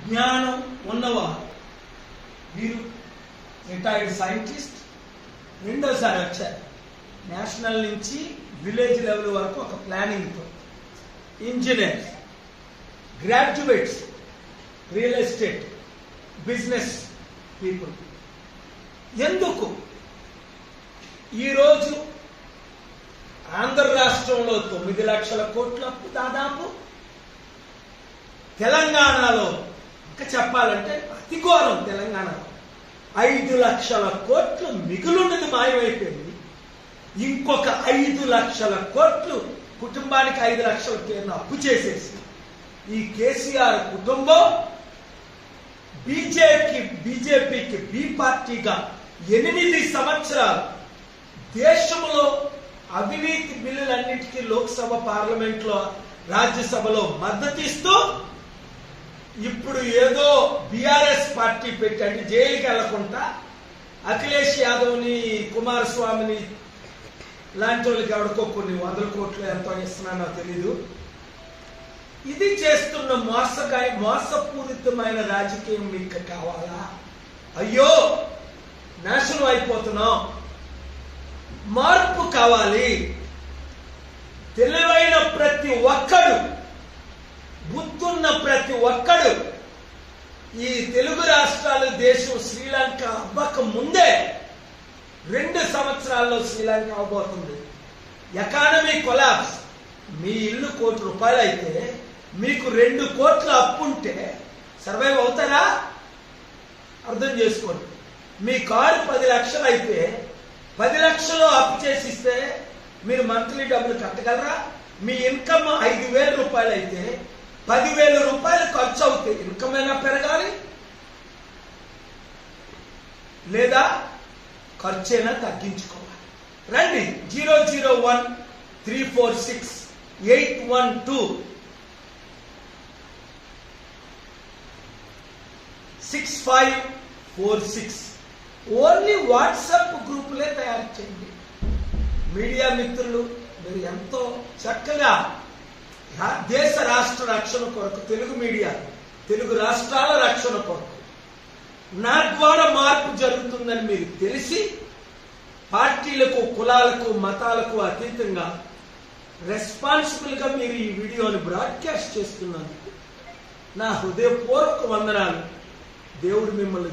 జ్ఞానం ఉన్నవారు. వీరు రిటైర్డ్ సైంటిస్ట్, రెండోసారి వచ్చారు. నేషనల్ నుంచి విలేజ్ లెవెల్ వరకు ఒక ప్లానింగ్తో. Engineers, graduates, real estate, business people. ఎందుకు ఈరోజు ఆంధ్ర రాష్ట్రంలో 9 లక్షల కోట్ల అప్పు దాదాపు, తెలంగాణలో ఇంకా చెప్పాలంటే అతి ఘోరం, తెలంగాణలో 5 లక్షల కోట్లు మిగులున్నది మాయమైపోయింది. ఇంకొక 5 లక్షల కోట్లు కుటుంబానికి 5 లక్షల పేరును అప్పు చేసేసి ఈ కేసీఆర్ కుటుంబం బీజేపీకి బి పార్టీగా 8 సంవత్సరాలు దేశంలో అవినీతి బిల్లులన్నిటికీ లోక్సభ, పార్లమెంట్లో, రాజ్యసభలో మద్దతిస్తూ ఇప్పుడు ఏదో బీఆర్ఎస్ పార్టీ పెట్టి జైలుకి వెళ్లకుండా అఖిలేష్ యాదవ్ని, కుమారస్వామిని లాంటి వాళ్ళకి ఎవరికో కొన్ని 100 కోట్లు ఎంతో ఇస్తున్నానో తెలీదు. ఇది చేస్తున్న మోసపూరితమైన రాజకీయం మీకు కావాలా? అయ్యో నాశనం అయిపోతున్నాం, మార్పు కావాలి. తెలివైన ప్రతి ఒక్కడు, బుద్ధున్న ప్రతి ఒక్కడు ఈ తెలుగు రాష్ట్రాలు, దేశం శ్రీలంక అవ్వక ముందే 2 సంవత్సరాల్లో శ్రీలంక అవబోతుంది. Economy collapse. మీ ఇల్లు ₹1,00,00,000 అయితే మీకు 2 కోట్ల అప్పు ఉంటే సర్వైవ్ అవుతారా? అర్థం చేసుకోండి. మీ కారు 10 లక్షలు అయితే 10 లక్షలు అప్పు చేసిస్తే మీరు మంత్లీ డబ్బులు కట్టగలరా? మీ ఇన్కమ్ ₹5,000 అయితే 10,000 రూపాయలు ఖర్చు అవుతాయి. ఇన్కమ్ అయినా పెరగాలి, లేదా ఖర్చైనా తగ్గించుకోవాలి. రండి 0013468126546 ఓన్లీ వాట్సాప్ గ్రూపులే తయారు చేయండి. మీడియా మిత్రులు మీరు ఎంతో చక్కగా దేశ రాష్ట్ర రక్షణ కొరకు, తెలుగు మీడియా, తెలుగు రాష్ట్రాల రక్షణ కొరకు నా ద్వారా మార్పు జరుగుతుందని మీరు తెలిసి పార్టీలకు, కులాలకు, మతాలకు అతీతంగా రెస్పాన్సిబుల్ గా మీరు ఈ వీడియోని బ్రాడ్కాస్ట్ చేస్తున్నందుకు నా హృదయపూర్వక వందనాలు. దేవుడు మిమ్మల్ని